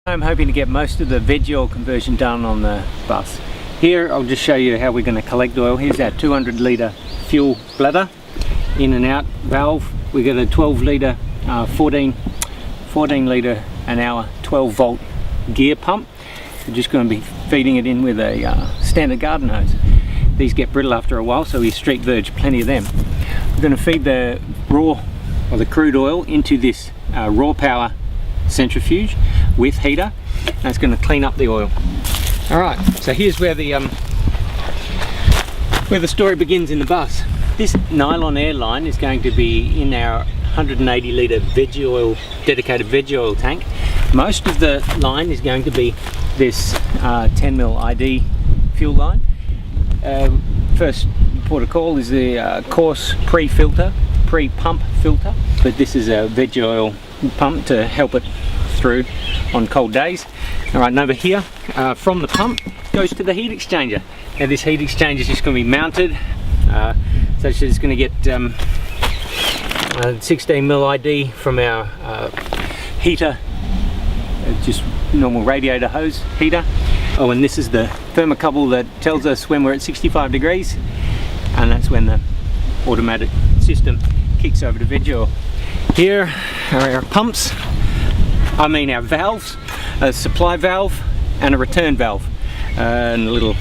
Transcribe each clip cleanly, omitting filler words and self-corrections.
I'm hoping to get most of the veggie oil conversion done on the bus. Here I'll just show you how we're going to collect oil. Here's our 200 litre fuel bladder, in and out valve. We got a 12 litre 14 litre an hour 12 volt gear pump. We're just going to be feeding it in with a standard garden hose. These get brittle after a while, so we street verge plenty of them. We're going to feed the raw or the crude oil into this Raw Power centrifuge with heater, and it's going to clean up the oil. Alright, so here's where the story begins in the bus. This nylon air line is going to be in our 180 litre veggie oil, dedicated veggie oil tank. Most of the line is going to be this 10mm ID fuel line. First port of call is the coarse pre-pump filter, but this is a veggie oil pump to help it through on cold days. Alright, and over here from the pump goes to the heat exchanger. Now this heat exchanger is just going to be mounted so it's going to get 16mm ID from our heater, just normal radiator hose heater. Oh, and this is the thermocouple that tells us when we're at 65 degrees, and that's when the automatic system kicks over to veggie oil. Here are our pumps, our valves, a supply valve and a return valve, and a little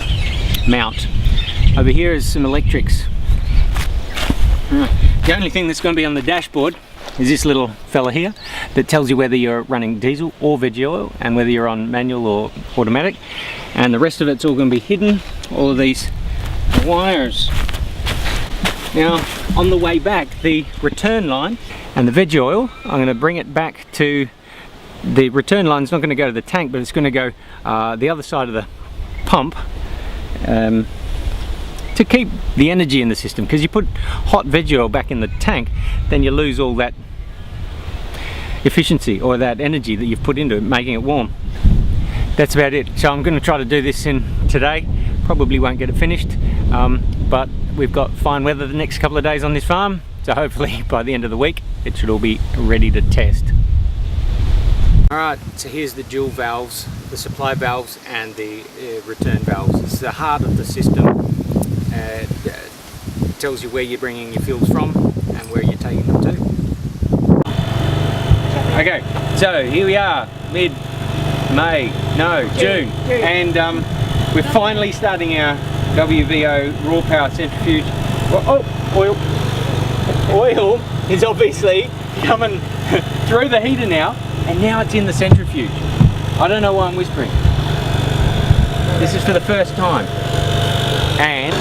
mount. Over here is some electrics. The only thing that's going to be on the dashboard is this little fella here that tells you whether you're running diesel or veggie oil and whether you're on manual or automatic, and the rest of it's all going to be hidden, all of these wires. Now on the way back, the return line and the veggie oil, I'm going to bring it back to the return line. It's not going to go to the tank, but it's going to go the other side of the pump to keep the energy in the system, because you put hot veggie oil back in the tank, then you lose all that efficiency or that energy that you've put into it, making it warm. That's about it. So I'm going to try to do this in today. Probably won't get it finished, but we've got fine weather the next couple of days on this farm, so hopefully by the end of the week it should all be ready to test. Alright, so here's the dual valves, the supply valves and the return valves. It's the heart of the system. It tells you where you're bringing your fuels from and where you're taking them to. Okay, so here we are, June, and we're finally starting our WVO Raw Power centrifuge. Oh, oil is obviously coming through the heater now, and now it's in the centrifuge. I don't know why I'm whispering. This is for the first time, and